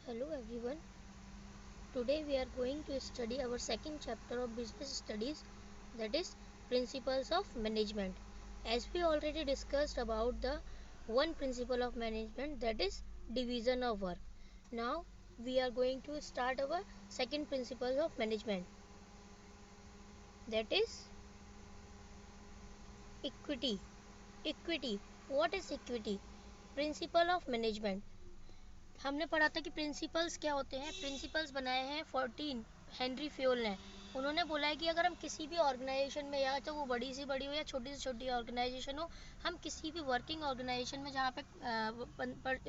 Hello everyone. Today we are going to study our second chapter of business studies, that is principles of management. As we already discussed about the one principle of management, that is division of work. Now we are going to start our second principle of management, that is equity. Equity. What is equity? Principle of management. हमने पढ़ा था कि principles क्या होते हैं. Principles बनाए हैं 14 Henry Fayol ने. उन्होंने बोला है कि अगर हम किसी भी ऑर्गेनाइजेशन में, या तो वो बड़ी से बड़ी हो या छोटी से छोटी ऑर्गेनाइजेशन हो, हम किसी भी वर्किंग ऑर्गेनाइजेशन में जहाँ पे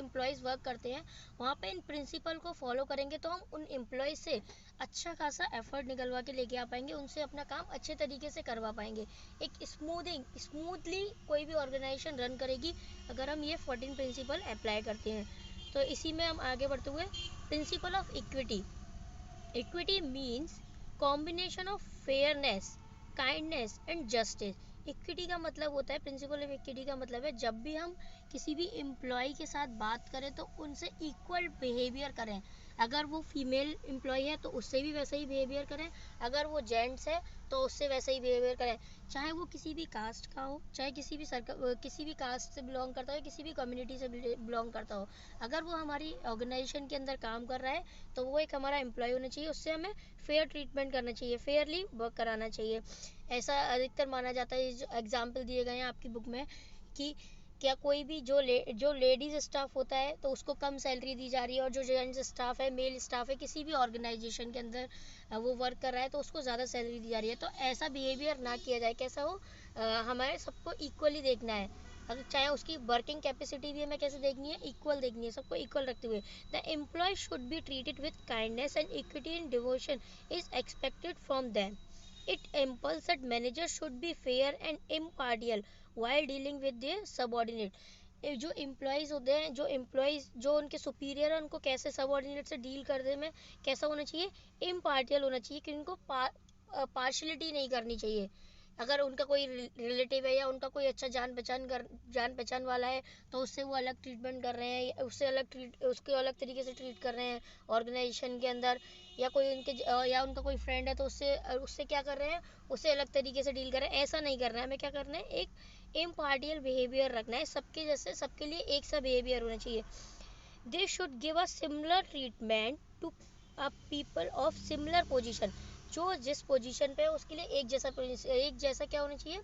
एम्प्लॉयज़ वर्क करते हैं वहाँ पे इन प्रिंसिपल को फॉलो करेंगे तो हम उन एम्प्लॉयज़ से अच्छा खासा एफर्ट निकलवा के लेके आ पाएंगे, उनसे अपना काम अच्छे तरीके से करवा पाएंगे. एक स्मूथली कोई भी ऑर्गेनाइजेशन रन करेगी अगर हम ये 14 प्रिंसिपल अप्लाई करते हैं. तो इसी में हम आगे बढ़ते हुए principle of equity. Equity means combination of fairness, kindness and justice. Equity का मतलब होता है, प्रिंसिपल ऑफ इक्विटी का मतलब है जब भी हम किसी भी एम्प्लॉय के साथ बात करें तो उनसे इक्वल बिहेवियर करें. अगर वो फीमेल एम्प्लॉय है तो उससे भी वैसा ही बिहेवियर करें, अगर वो जेंट्स है तो उससे वैसा ही बिहेवियर करें, चाहे वो किसी भी कास्ट का हो, चाहे किसी भी कास्ट से बिलोंग करता हो, किसी भी कम्युनिटी से बिलोंग करता हो. अगर वो हमारी ऑर्गेनाइजेशन के अंदर काम कर रहा है तो वो एक हमारा एम्प्लॉय होना चाहिए, उससे हमें फेयर ट्रीटमेंट करना चाहिए, फेयरली वर्क कराना चाहिए. ऐसा अधिकतर माना जाता है. जो एग्जाम्पल दिए गए हैं आपकी बुक में कि क्या कोई भी जो लेडीज स्टाफ होता है तो उसको कम सैलरी दी जा रही है, और जो जेंट्स स्टाफ है, मेल स्टाफ है, किसी भी ऑर्गेनाइजेशन के अंदर वो वर्क कर रहा है तो उसको ज़्यादा सैलरी दी जा रही है. तो ऐसा बिहेवियर ना किया जाए. कैसा हो, हमारे सबको इक्वली देखना है. अगर चाहे उसकी वर्किंग कैपेसिटी भी हमें कैसे देखनी है, इक्वल देखनी है, सबको इक्वल रखते हुए. The employ should be treated with kindness and equity and devotion is expected from them. It impulses that managers should be fair and impartial while dealing with their subordinate. जो employees होते हैं, जो उनके superior है, उनको कैसे subordinate से deal करने में कैसा होना चाहिए, इम्पार्टियल होना चाहिए, कि उनको पार्शलिटी नहीं करनी चाहिए. अगर उनका कोई रिलेटिव है या उनका कोई अच्छा जान पहचान वाला है तो उससे वो अलग ट्रीटमेंट कर रहे हैं, उसके अलग तरीके से ट्रीट कर रहे हैं ऑर्गेनाइजेशन के अंदर, या उनका कोई फ्रेंड है तो उससे क्या कर रहे हैं, उससे अलग तरीके से डील कर रहे हैं. ऐसा नहीं करना है. हमें क्या करना है, एक इम्पार्टियल बिहेवियर रखना है. सबके जैसे, सबके लिए एक सा बिहेवियर होना चाहिए. They should give a similar treatment to people of similar position. जो जिस पोजीशन पे है उसके लिए एक जैसा क्या होना चाहिए,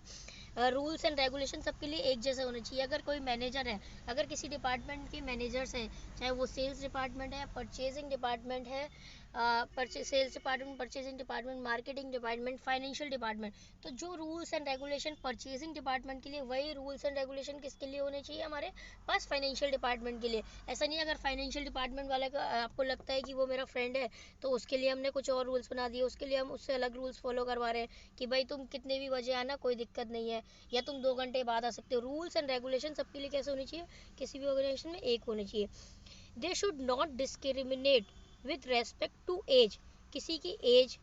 रूल्स एंड रेगुलेशन सबके लिए एक जैसा होना चाहिए. अगर कोई मैनेजर है, अगर किसी डिपार्टमेंट के मैनेजर्स हैं, चाहे वो सेल्स डिपार्टमेंट है, परचेजिंग डिपार्टमेंट है, sales department, purchasing department, marketing department, financial department, तो जो rules and regulation purchasing department के लिए, वही रूल्स एंड रेगुलेशन किसके लिए होने चाहिए, हमारे पास फाइनेंशियल डिपार्टमेंट के लिए. ऐसा नहीं अगर फाइनेंशियल डिपार्टमेंट वाले का आपको लगता है कि वो मेरा फ्रेंड है तो उसके लिए हमने कुछ और रूल्स बना दिए, उसके लिए हम उससे अलग रूल्स फॉलो करवा रहे हैं कि भाई तुम कितने भी बजे आना, कोई दिक्कत नहीं है, या तुम 2 घंटे बाद आ सकते हो. रूल्स एंड रेगुलेशन सबके लिए कैसे होनी चाहिए, किसी भी ऑर्गेनाइजेशन में एक होनी चाहिए. They should not discriminate with respect to age. किसी की एज,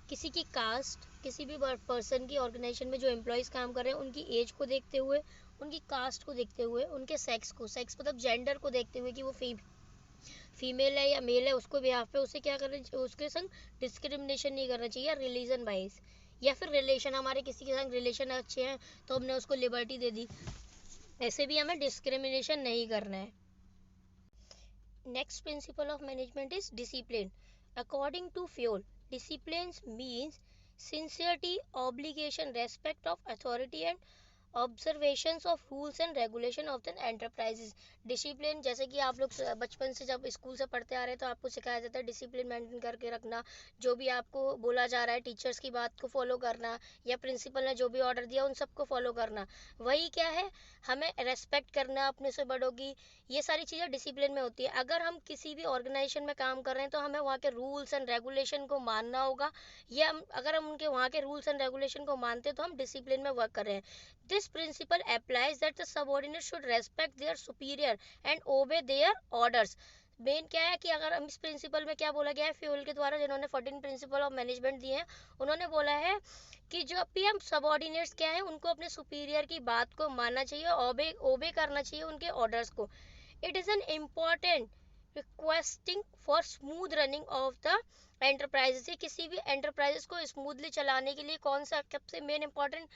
किसी की कास्ट, किसी भी पर्सन की ऑर्गेनाइजेशन में जो एम्प्लॉयज़ काम कर रहे हैं उनकी एज को देखते हुए, उनकी कास्ट को देखते हुए, उनके सेक्स मतलब जेंडर को देखते हुए कि वो फीमेल है या मेल है, उसको बिहाफ पे उसे क्या करना, उसके संग डिस्क्रिमिनेशन नहीं करना चाहिए. रिलीजन वाइज या फिर रिलेशन, हमारे किसी के संग रिलेशन अच्छे हैं तो हमने उसको लिबर्टी दे दी, ऐसे भी हमें डिस्क्रिमिनेशन नहीं करना है. Next principle of management is discipline. According to Fayol, discipline means sincerity, obligation, respect of authority and observations of rules and regulation of the enterprises. Discipline, जैसे कि आप लोग बचपन से जब स्कूल से पढ़ते आ रहे हैं तो आपको सिखाया जाता है डिसिप्लिन मेंटेन करके रखना. जो भी आपको बोला जा रहा है, टीचर्स की बात को फॉलो करना, या प्रिंसिपल ने जो भी ऑर्डर दिया उन सबको फॉलो करना. वही क्या है, हमें रेस्पेक्ट करना अपने से बड़ों की. ये सारी चीज़ें डिसिप्लिन में होती है. अगर हम किसी भी ऑर्गेनाइजेशन में काम कर रहे हैं तो हमें वहाँ के रूल्स एंड रेगुलेशन को मानना होगा, या अगर हम उनके वहाँ के रूल्स एंड रेगुलेशन को मानते हैं तो हम डिसिप्लिन में वर्क कर रहे हैं. This principle applies that the subordinate should respect their superior and obey their orders. Main क्या है कि अगर हम इस प्रिंसिपल में क्या बोला गया है फ्यूल के द्वारा, जिन्होंने 14 प्रिंसिपल ऑफ मैनेजमेंट दिए हैं, उन्होंने बोला है कि जब भी हम सबऑर्डिनेट्स क्या है उनको अपने सुपीरियर की बात को मानना चाहिए, ओबे करना चाहिए उनके ऑर्डर्स को. It is an important requesting for smooth running of the enterprises. किसी भी एंटरप्राइजेस को स्मूथली चलाने के लिए कौन सा सबसे main important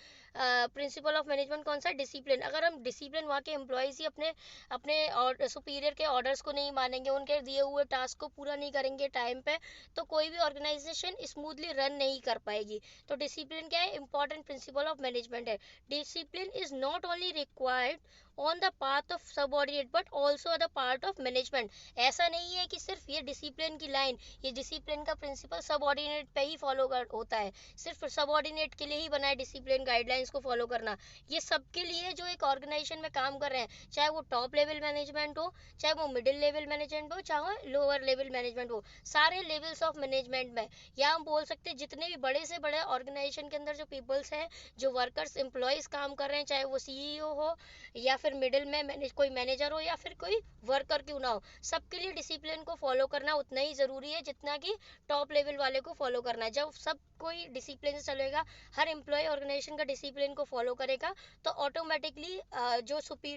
principle of management कौन सा? डिसिप्लिन। अगर हम डिसिप्लिन, वहाँ के एम्प्लॉयज़ ही अपने अपने सुपीरियर के ऑर्डर्स को नहीं मानेंगे, उनके दिए हुए टास्क को पूरा नहीं करेंगे टाइम पे, तो कोई भी ऑर्गेनाइजेशन स्मूथली रन नहीं कर पाएगी। तो डिसिप्लिन क्या है? इंपॉर्टेंट प्रिंसिपल ऑफ मैनेजमेंट है। Discipline is not only required on the part of subordinate but also the part of management. ऐसा नहीं है कि सिर्फ ये डिसिप्लिन की लाइन, ये डिसिप्लिन का प्रिंसिपल सबऑर्डिनेट पे ही फॉलो होता है, सिर्फ सबऑर्डिनेट के लिए ही बना है डिसिप्लिन गाइडलाइंस को फॉलो करना। ये सबके लिए जो एक ऑर्गेनाइजेशन में काम कर रहे हैं, चाहे वो टॉप लेवल मैनेजमेंट हो, चाहे वो मिडिल लेवल मैनेजमेंट हो, चाहे लोअर लेवल मैनेजमेंट हो, सारे लेवल्स ऑफ मैनेजमेंट में, या हम बोल सकते हैं जितने भी बड़े से बड़े ऑर्गेनाइजेशन के अंदर जो पीपल्स हैं, जो वर्कर्स एम्प्लॉयज काम कर रहे हैं, चाहे वो सीईओ हो या फिर मिडिल में कोई मैनेजर हो या फिर कोई वर्कर क्यों ना हो, सबके लिए डिसिप्लिन को फॉलो करना उतना ही ज़रूरी है जितना कि टॉप लेवल वाले को फॉलो करना है। जब सब कोई डिसिप्लिन से चलेगा, हर एम्प्लॉय ऑर्गेनाइजेशन का डिसिप्लिन को फॉलो करेगा, तो ऑटोमेटिकली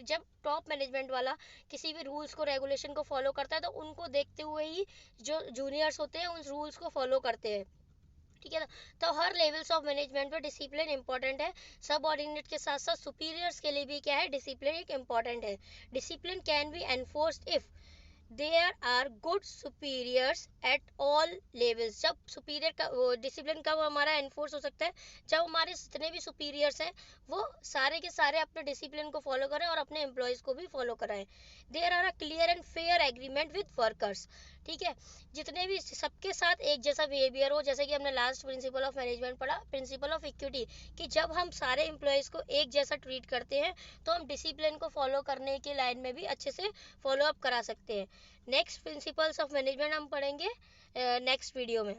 जब टॉप मैनेजमेंट वाला किसी भी रूल्स को, रेगुलेशन को फॉलो करता है, तो उनको देखते हुए ही जो जूनियर्स होते हैं उन रूल्स को फॉलो करते हैं। ठीक है ना? तो हर लेवल्स ऑफ मैनेजमेंट में डिसिप्लिन इंपॉर्टेंट है। सब ऑर्डिनेट के साथ साथ सुपीरियर्स के लिए भी क्या है? डिसिप्लिन एक इम्पॉर्टेंट है। Discipline can be enforced if there are good superiors at all levels. जब सुपीरियर का डिसिप्लिन कब हमारा एनफोर्स हो सकता है? जब हमारे जितने भी सुपीरियर्स हैं वो सारे के सारे अपने डिसिप्लिन को फॉलो करें और अपने एम्प्लॉयज को भी फॉलो कराएं। There are a clear and fair agreement with workers. ठीक है, जितने भी सबके साथ एक जैसा बिहेवियर हो, जैसे कि हमने लास्ट प्रिंसिपल ऑफ मैनेजमेंट पढ़ा, प्रिंसिपल ऑफ इक्विटी, कि जब हम सारे एम्प्लॉयज को एक जैसा ट्रीट करते हैं तो हम डिसिप्लिन को फॉलो करने की लाइन में भी अच्छे से फॉलो अप करा सकते हैं। नेक्स्ट प्रिंसिपल्स ऑफ मैनेजमेंट हम पढ़ेंगे नेक्स्ट वीडियो में।